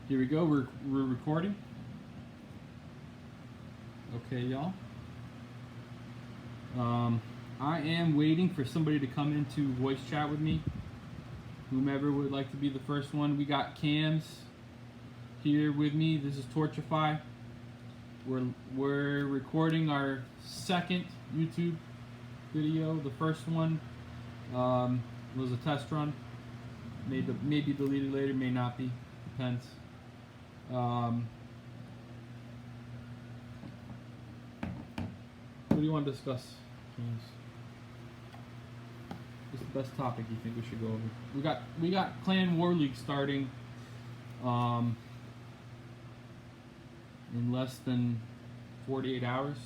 Here we go. We're recording. Okay, y'all. I am waiting for somebody to come into voice chat with me. Whomever would like to be the first one. We got Cams here with me. This is Torchify. We're recording our second YouTube video. The first one was a test run. May be deleted later, may not be. Depends. What do you want to discuss, James? What's the best topic you think we should go over? We got Clan War League starting in less than 48 hours.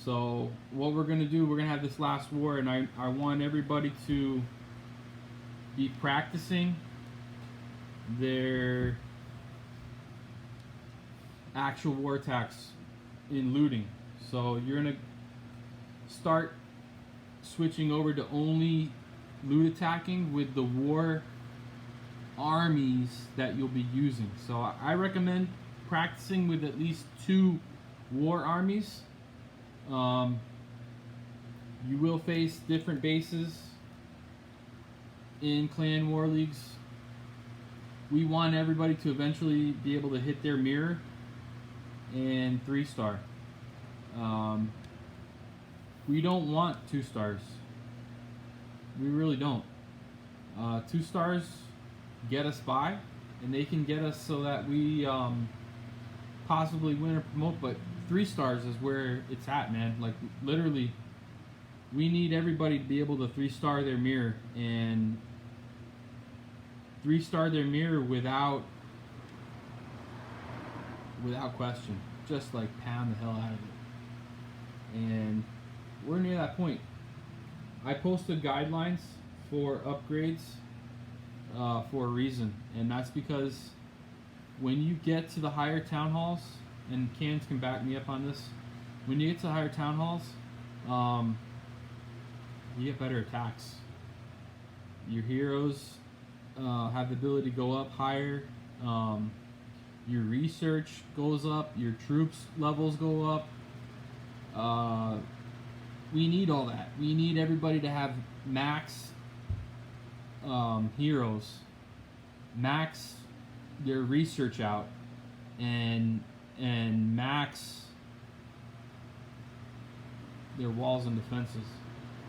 So what we're gonna do, we're gonna have this last war, and I want everybody to be practicing their actual war attacks in looting. So you're gonna start switching over to only loot attacking with the war armies that you'll be using. So I recommend practicing with at least 2 war armies. You will face different bases in Clan War Leagues. We want everybody to eventually be able to hit their mirror and 3-star. We don't want 2 stars. We really don't. 2 stars get us by, and they can get us so that we possibly win or promote, but 3 stars is where it's at, man. Like, literally, we need everybody to be able to 3-star their mirror, and 3-star their mirror without question. Just like pound the hell out of it. And we're near that point. I posted guidelines for upgrades for a reason, and that's because when you get to the higher town halls, and Cans can back me up on this, when you get to the higher town halls, you get better attacks. Your heroes have the ability to go up higher. Your research goes up. Your troops levels go up. We need all that. We need everybody to have max heroes, max their research out, and max their walls and defenses.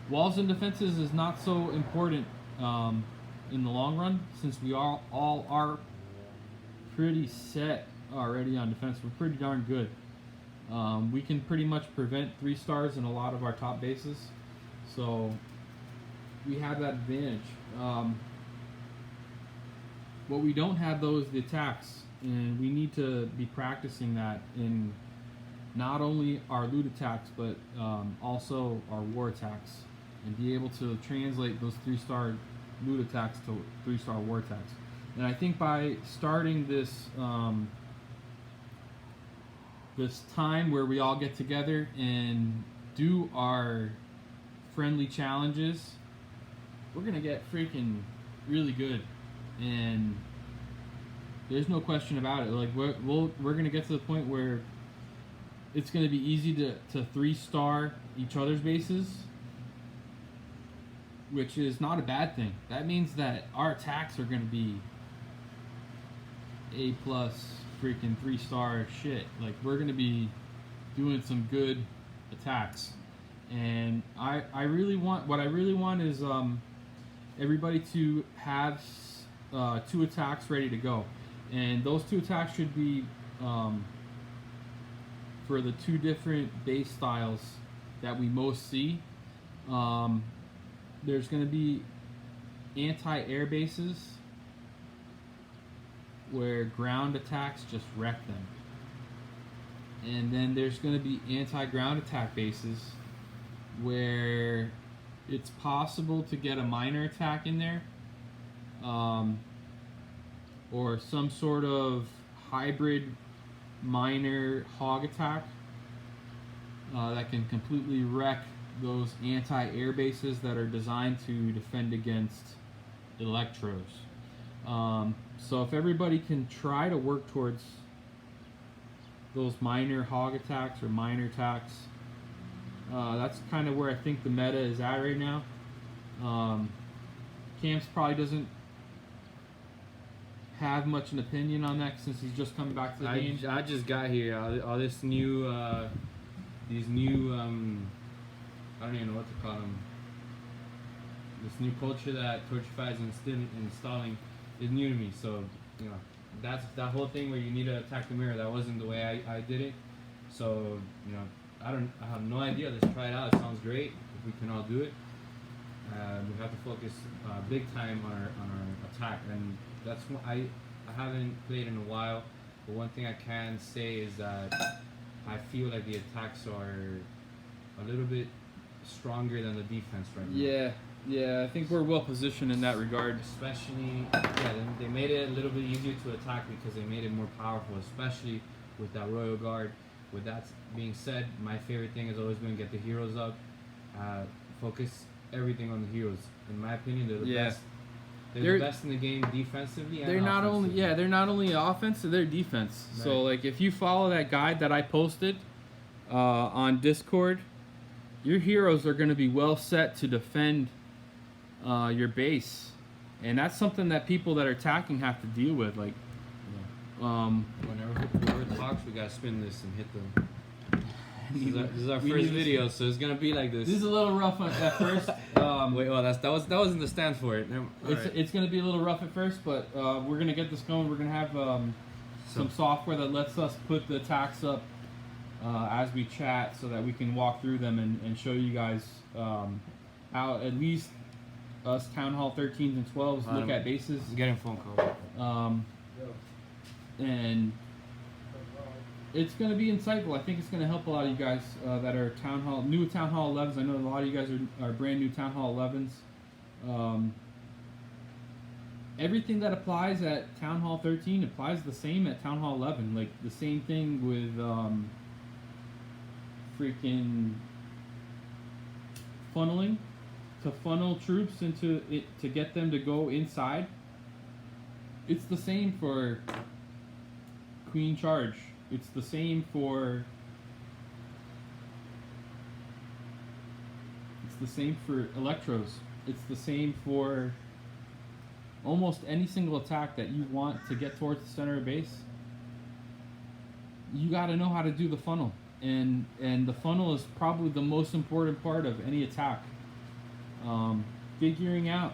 Walls and defenses is not so important in the long run, since we all are pretty set already on defense. We're pretty darn good. We can pretty much prevent 3 stars in a lot of our top bases, so we have that advantage. What we don't have, though, is the attacks, and we need to be practicing that in not only our loot attacks, but also our war attacks, and be able to translate those 3-star loot attacks to 3-star war attacks. And I think by starting this this time where we all get together and do our friendly challenges, we're gonna get freaking really good, and there's no question about it. Like, we're gonna get to the point where it's gonna be easy to 3-star each other's bases, which is not a bad thing. That means that our attacks are gonna be A+, freaking 3-star shit. Like, we're gonna be doing some good attacks, and I really want, what I really want is everybody to have 2 attacks ready to go, and those 2 attacks should be for the 2 different base styles that we most see. There's gonna be anti-air bases where ground attacks just wreck them. And then there's going to be anti-ground attack bases where it's possible to get a minor attack in there, or some sort of hybrid minor hog attack that can completely wreck those anti-air bases that are designed to defend against electros. So if everybody can try to work towards those minor hog attacks or minor attacks, that's kind of where I think the meta is at right now. Camps probably doesn't have much an opinion on that since he's just coming back to the game. I just got here. All this new, these new, I don't even know what to call them. This new culture that Torchify is installing is new to me. So, you know, that's that whole thing where you need to attack the mirror. That wasn't the way I did it. So, you know, I have no idea. Let's try it out. It sounds great. If we can all do it, we have to focus big time on our attack, and that's what I haven't played in a while. But one thing I can say is that I feel like the attacks are a little bit stronger than the defense right now. Yeah, I think we're well positioned in that regard. Especially, they made it a little bit easier to attack because they made it more powerful, especially with that Royal Guard. With that being said, my favorite thing has always been get the heroes up, focus everything on the heroes. In my opinion, they're the best. They're the best in the game defensively and offensively. They're not only offense, they're defense. Right. So like if you follow that guide that I posted on Discord, your heroes are going to be well set to defend your base, and that's something that people that are attacking have to deal with. Like, whenever whoever talks, we gotta spin this and hit them. This is our first video, so it's gonna be like this. This is a little rough at first. Wait, that wasn't the stand for it. It's gonna be a little rough at first, but we're gonna get this going. We're gonna have some software that lets us put the attacks up as we chat, so that we can walk through them and show you guys how at least us Town Hall 13s and 12s look at bases. I'm getting a phone call. And it's going to be insightful. I think it's going to help a lot of you guys that are new Town Hall 11s. I know a lot of you guys are brand new Town Hall 11s. Everything that applies at Town Hall 13 applies the same at Town Hall 11. Like the same thing with freaking funneling. To funnel troops into it to get them to go inside. It's the same for Queen Charge. It's the same for Electros. It's the same for almost any single attack that you want to get towards the center of base. You got to know how to do the funnel, and the funnel is probably the most important part of any attack. Figuring out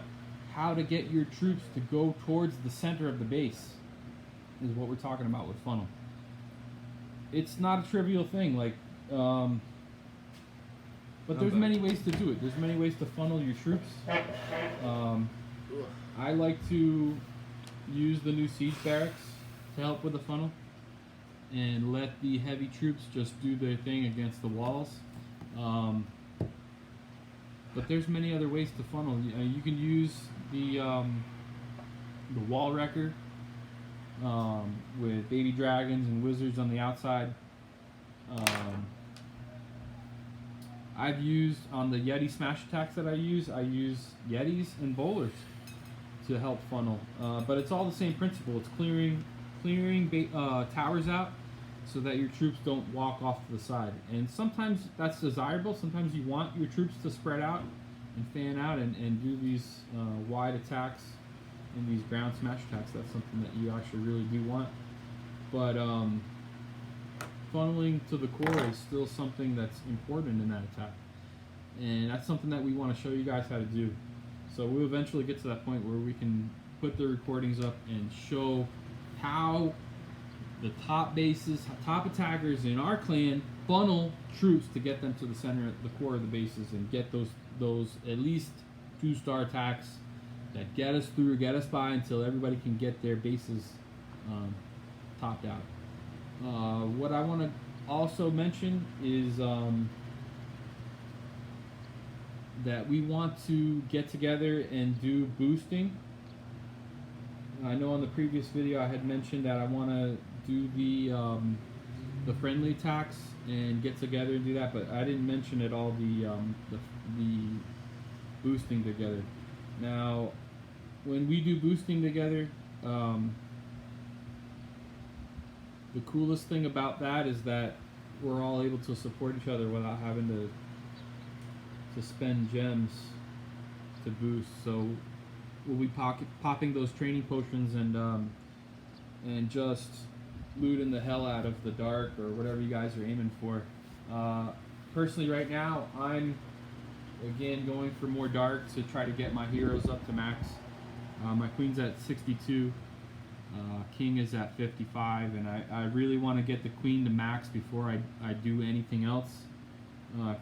how to get your troops to go towards the center of the base is what we're talking about with funnel. It's not a trivial thing, like, but there's many ways to do it. There's many ways to funnel your troops. I like to use the new siege barracks to help with the funnel and let the heavy troops just do their thing against the walls. But there's many other ways to funnel. You can use the wall wrecker with baby dragons and wizards on the outside. I've used on the Yeti smash attacks that I use Yetis and bowlers to help funnel. But it's all the same principle. It's clearing towers out so that your troops don't walk off to the side. And sometimes that's desirable. Sometimes you want your troops to spread out and fan out and do these wide attacks and these ground smash attacks. That's something that you actually really do want. But funneling to the core is still something that's important in that attack. And that's something that we want to show you guys how to do. So we'll eventually get to that point where we can put the recordings up and show how the top bases, top attackers in our clan funnel troops to get them to the center, the core of the bases, and get those at least 2-star attacks that get us through, get us by until everybody can get their bases topped out. What I want to also mention is that we want to get together and do boosting. I know on the previous video I had mentioned that I want to do the friendly attacks and get together and do that, but I didn't mention at all the boosting together. Now, when we do boosting together, the coolest thing about that is that we're all able to support each other without having to spend gems to boost. So we'll be popping those training potions and just looting the hell out of the dark or whatever you guys are aiming for. Personally, right now, I'm again going for more dark to try to get my heroes up to max. My queen's at 62, king is at 55, and I really want to get the queen to max before I do anything else. I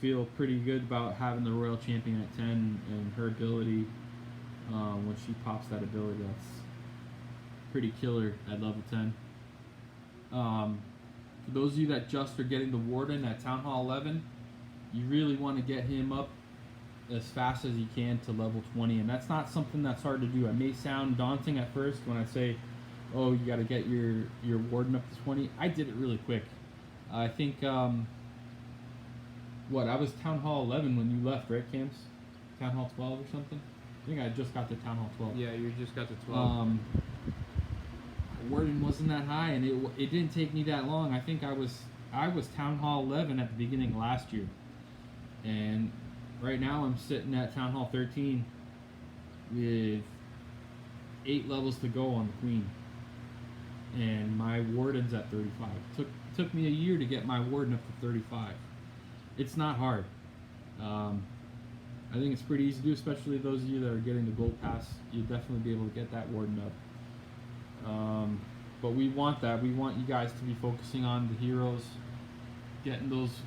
feel pretty good about having the royal champion at 10 and her ability. When she pops that ability, that's pretty killer at level 10. For those of you that just are getting the warden at Town Hall 11, you really want to get him up as fast as you can to level 20, and that's not something that's hard to do. It may sound daunting at first when I say, oh, you got to get your warden up to 20. I did it really quick. I think I was Town Hall 11 when you left, right, Cams? Town Hall 12 or something? I think I just got to Town Hall 12. Yeah, you just got to 12. Warden wasn't that high, and it didn't take me that long. I think I was Town Hall 11 at the beginning of last year, and right now I'm sitting at Town Hall 13 with 8 levels to go on the queen, and my warden's at 35. Took me a year to get my warden up to 35. It's not hard. I think it's pretty easy to do, especially those of you that are getting the gold pass. You'll definitely be able to get that warden up. But we want that. We want you guys to be focusing on the heroes, getting those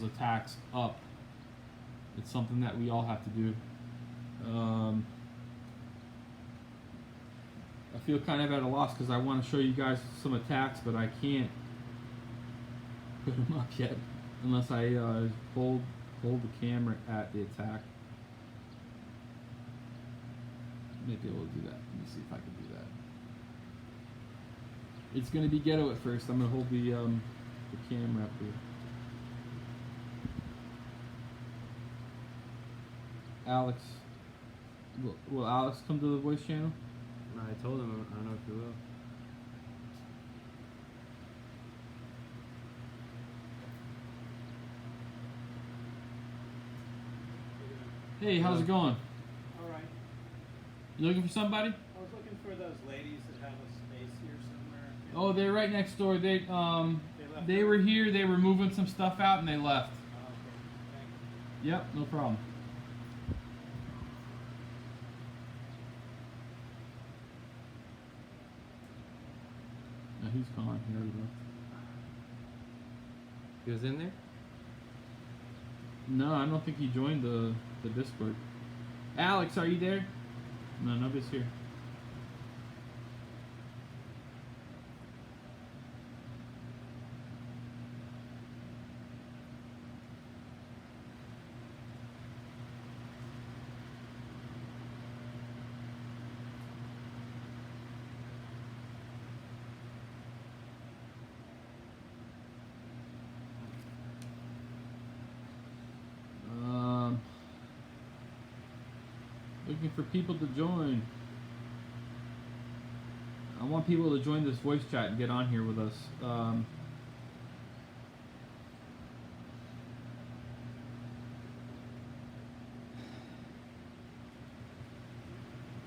attacks up. It's something that we all have to do. I feel kind of at a loss because I want to show you guys some attacks, but I can't put them up yet unless I hold the camera at the attack. Maybe able to do that. Let me see if I can do that. It's going to be ghetto at first. I'm going to hold the camera up here. Alex, will Alex come to the voice channel? I told him. I don't know if he will. Hey, how's it going? All right. You looking for somebody? I was looking for those ladies that have a space here somewhere. Oh, they're right next door. They left were here. They were moving some stuff out and they left. Oh, okay. Thank you. Yep, no problem. Now he's gone. He already left. He was in there? No, I don't think he joined the Discord. Alex, are you there? No, nobody's here. Looking for people to join. I want people to join this voice chat and get on here with us.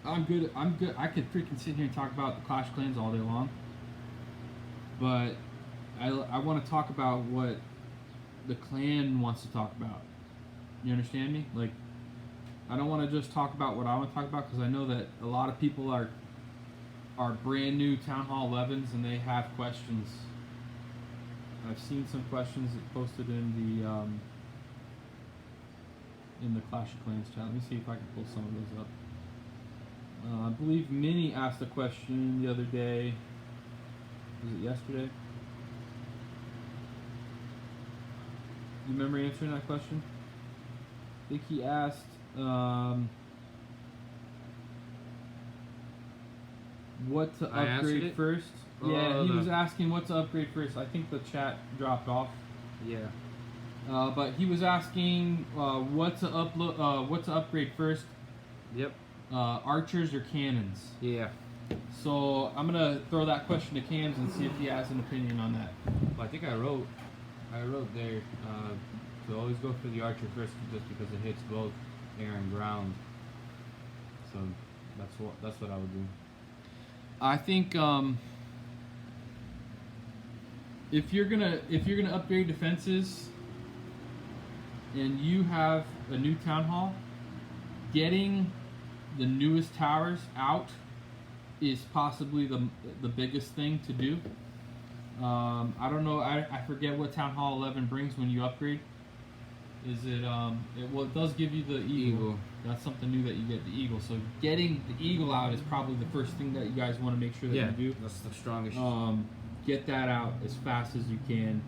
I'm good. I could freaking sit here and talk about the Clash of Clans all day long. But I want to talk about what the clan wants to talk about. You understand me? Like, I don't want to just talk about what I want to talk about because I know that a lot of people are brand new Town Hall 11s and they have questions. I've seen some questions posted in the Clash of Clans chat. Let me see if I can pull some of those up. I believe Minnie asked a question the other day. Was it yesterday? You remember answering that question? I think he asked what to upgrade first. Yeah, he was asking what to upgrade first. I think the chat dropped off. Yeah. But he was asking what to upgrade first, Yep. Archers or cannons? Yeah. So I'm gonna throw that question to Cams and see if he has an opinion on that. Well, I think I wrote there to always go for the archer first, just because it hits both air and ground. So that's what I would do. I think if you're gonna upgrade defenses and you have a new town hall, getting the newest towers out is possibly the biggest thing to do. I don't know. I forget what Town Hall 11 brings when you upgrade. Is it it does give you the eagle. That's something new that you get, the eagle. So getting the eagle out is probably the first thing that you guys want to make sure that you do. That's the strongest. Get that out as fast as you can.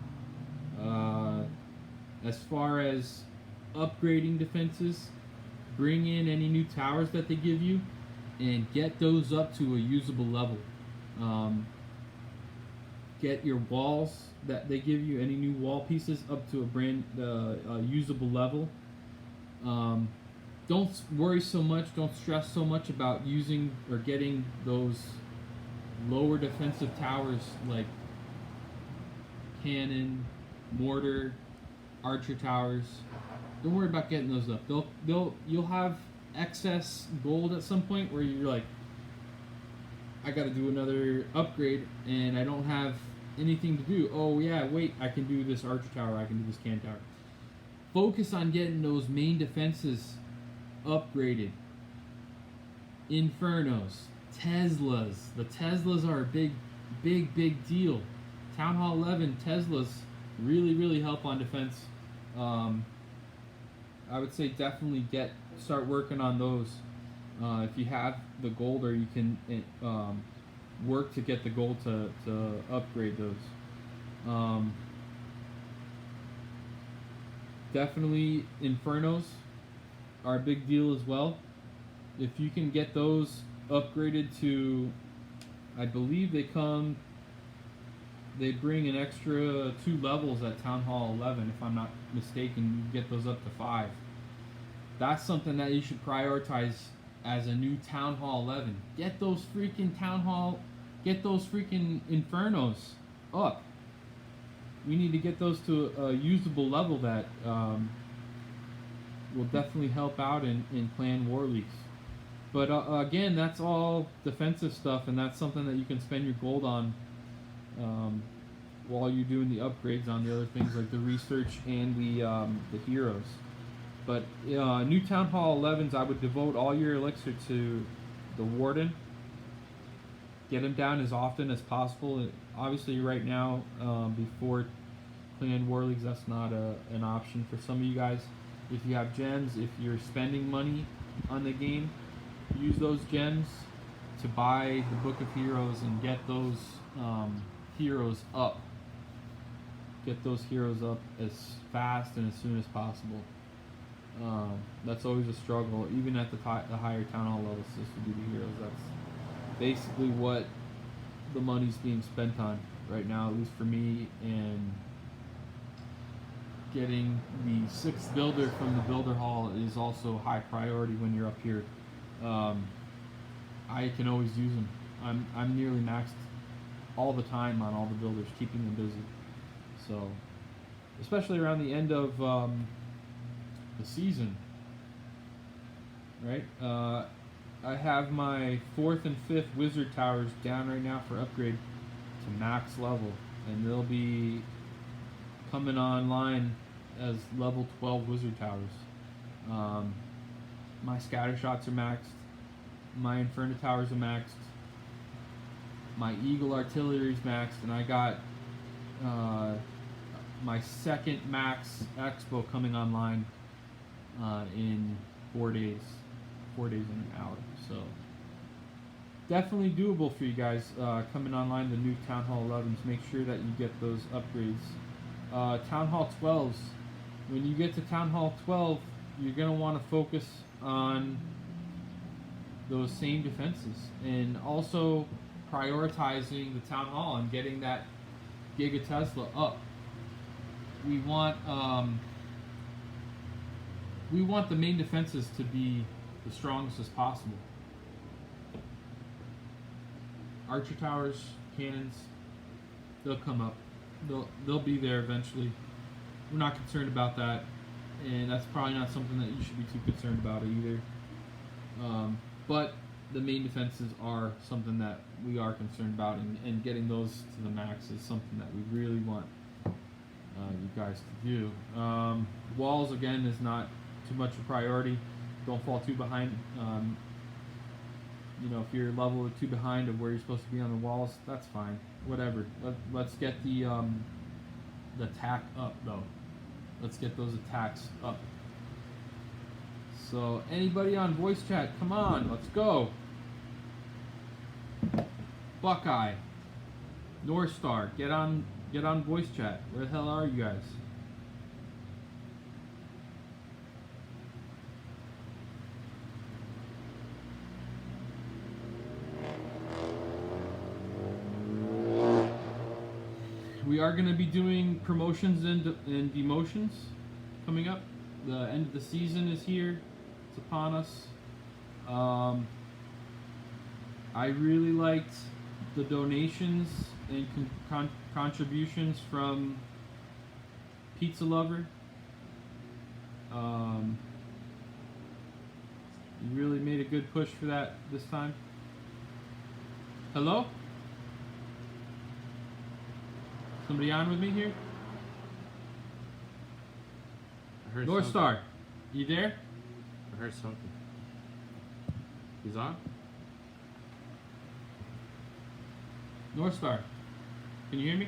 As far as upgrading defenses, bring in any new towers that they give you and get those up to a usable level. Get your walls that they give you, any new wall pieces, up to a usable level. Don't worry so much, don't stress so much about using or getting those lower defensive towers like cannon, mortar, archer towers. Don't worry about getting those up. You'll have excess gold at some point where you're like, I got to do another upgrade and I don't have anything to do. Oh yeah, wait, I can do this archer tower, I can do this cannon tower. Focus on getting those main defenses upgraded. Infernos, Teslas. The Teslas are a big deal. Town Hall 11 Teslas really help on defense. I would say definitely start working on those. If you have the gold, or you can work to get the gold to upgrade those. Definitely Infernos are a big deal as well. If you can get those upgraded to, I believe they bring an extra 2 levels at Town Hall 11, if I'm not mistaken. You get those up to 5. That's something that you should prioritize as a new Town Hall 11. Get those freaking Infernos up. We need to get those to a usable level that will definitely help out in clan war leagues. But again, that's all defensive stuff, and that's something that you can spend your gold on while you're doing the upgrades on the other things like the research and the heroes. But new Town Hall 11s, I would devote all your elixir to the Warden. Get him down as often as possible. Obviously, right now, before Clan War Leagues, that's not an option for some of you guys. If you have gems, if you're spending money on the game, use those gems to buy the Book of Heroes and get those heroes up. Get those heroes up as fast and as soon as possible. That's always a struggle, even at the higher Town Hall levels, just to do the heroes. That's basically what the money's being spent on right now, at least for me. And getting the 6th builder from the builder hall is also high priority when you're up here. I can always use them. I'm nearly maxed all the time on all the builders, keeping them busy. So, especially around the end of the season, right? I have my 4th and 5th wizard towers down right now for upgrade to max level, and they'll be coming online as level 12 wizard towers. My scatter shots are maxed, my Inferno towers are maxed, my Eagle artillery is maxed, and I got my 2nd max expo coming online in 4 days. 4 days and an hour. So definitely doable for you guys coming online, the new Town Hall 11s. Make sure that you get those upgrades. Town Hall 12s. When you get to Town Hall 12, you're going to want to focus on those same defenses, and also prioritizing the Town Hall and getting that Giga Tesla up. We want the main defenses to be the strongest as possible. Archer towers, cannons, they'll come up. They'll be there eventually. We're not concerned about that, and that's probably not something that you should be too concerned about either. But the main defenses are something that we are concerned about, and getting those to the max is something that we really want you guys to do. Walls, again, is not too much a priority. Don't fall too behind. You know, if you're level or two behind of where you're supposed to be on the walls, that's fine. Whatever. Let's get the attack up, though. Let's get those attacks up. So, anybody on voice chat, come on, let's go. Buckeye, North Star, get on voice chat. Where the hell are you guys? We are going to be doing promotions and demotions coming up. The end of the season is here. It's upon us. I really liked the donations and contributions from Pizza Lover. You really made a good push for that this time. Hello? Somebody on with me here? I heard North something. Star, you there? I heard something. He's on? North Star, can you hear me?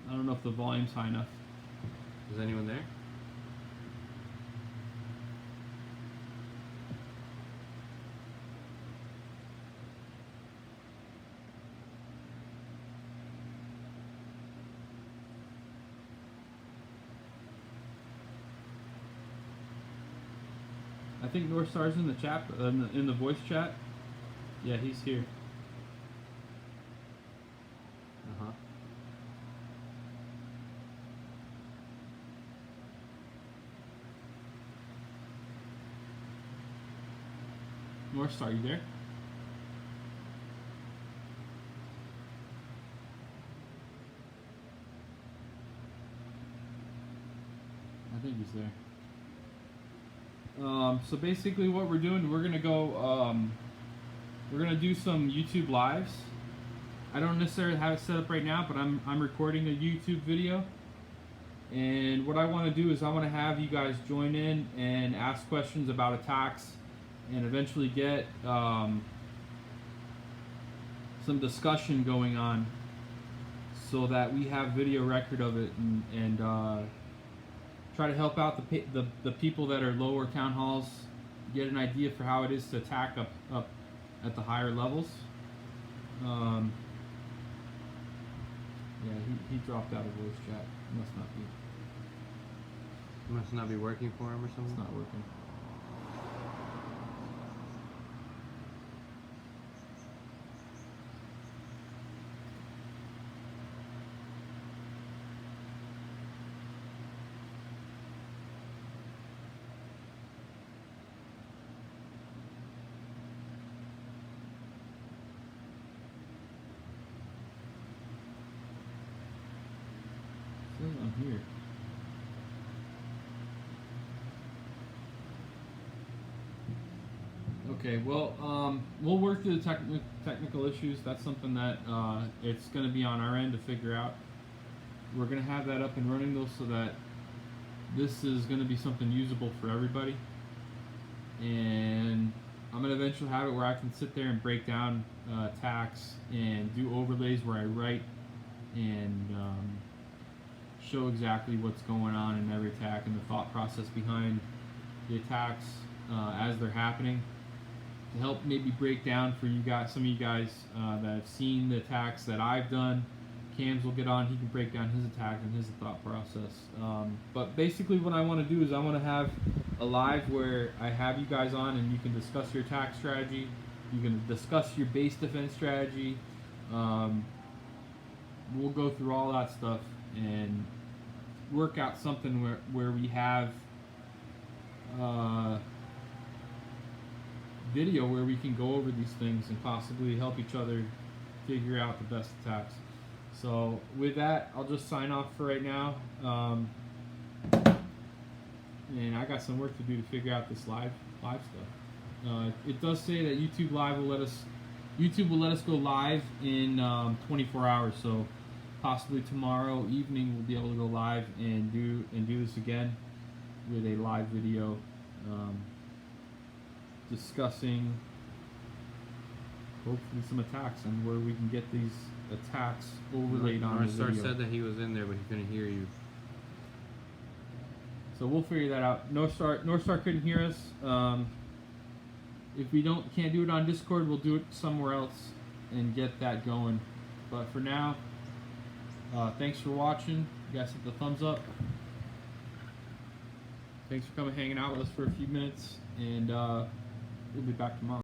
I don't know if the volume's high enough. Is anyone there? I think North Star's in the chat, in the voice chat. Yeah, he's here. Uh-huh. North Star, you there? I think he's there. So basically what we're doing, we're gonna go, we're gonna do some YouTube lives. I don't necessarily have it set up right now, but I'm recording a YouTube video. And what I want to do is I want to have you guys join in and ask questions about attacks, and eventually get some discussion going on, so that we have video record of it, and try to help out the people that are lower town halls, get an idea for how it is to attack up at the higher levels. Yeah, he dropped out of voice chat. Must not be working for him or something? It's not working. It says I'm here. Okay, well, we'll work through the technical issues. That's something that it's going to be on our end to figure out. We're going to have that up and running, though, so that this is going to be something usable for everybody. And I'm going to eventually have it where I can sit there and break down attacks and do overlays where I write and show exactly what's going on in every attack and the thought process behind the attacks as they're happening, to help maybe break down for you guys, some of you guys that have seen the attacks that I've done. Cams will get on, he can break down his attack and his thought process. But basically what I want to do is I want to have a live where I have you guys on and you can discuss your attack strategy, You're gonna discuss your base defense strategy. We'll go through all that stuff and work out something where we have video where we can go over these things and possibly help each other figure out the best attacks. So with that, I'll just sign off for right now. And I got some work to do to figure out this live stuff. It does say that YouTube Live will let us go live in 24 hours. So possibly tomorrow evening we'll be able to go live and do this again with a live video discussing hopefully some attacks and where we can get these attacks overlaid on the Northstar video. said that he was in there, but he couldn't hear you. So we'll figure that out. Northstar couldn't hear us. If we can't do it on Discord, we'll do it somewhere else and get that going. But for now, thanks for watching. You guys hit the thumbs up. Thanks for coming hanging out with us for a few minutes, and we'll be back tomorrow.